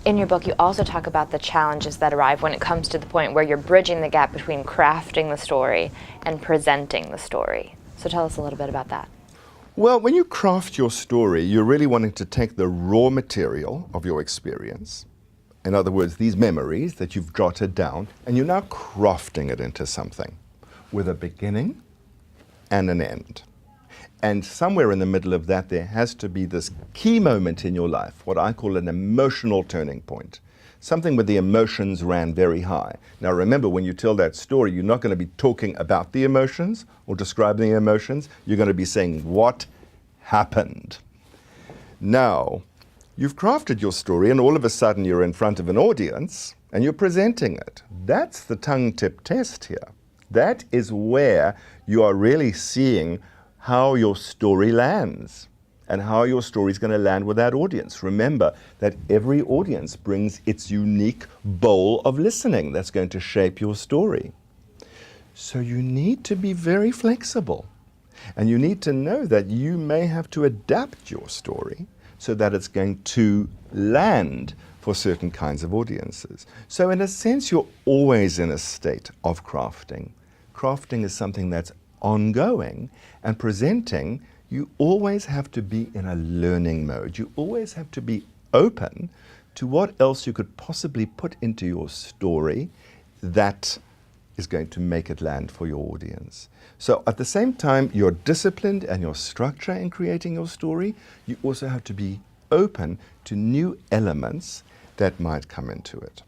In your book, you also talk about the challenges that arrive when it comes to the point where you're bridging the gap between crafting the story and presenting the story. So tell us a little bit about that. Well, when you craft your story, you're really wanting to take the raw material of your experience, in other words, these memories that you've jotted down, and you're now crafting it into something with a beginning and an end. And somewhere in the middle of that, there has to be this key moment in your life, what I call an emotional turning point, something where the emotions ran very high. Now remember, when you tell that story, you're not going to be talking about the emotions or describing the emotions. You're going to be saying what happened. Now, you've crafted your story, and all of a sudden you're in front of an audience and you're presenting it. That's the tongue tip test here. That is where you are really seeing how your story lands and how your story is going to land with that audience. Remember that every audience brings its unique bowl of listening that's going to shape your story. So you need to be very flexible, and you need to know that you may have to adapt your story so that it's going to land for certain kinds of audiences. So in a sense, you're always in a state of crafting. Crafting is something that's ongoing, and presenting, you always have to be in a learning mode. You always have to be open to what else you could possibly put into your story that is going to make it land for your audience. So at the same time, you're disciplined and you're structured in creating your story, you also have to be open to new elements that might come into it.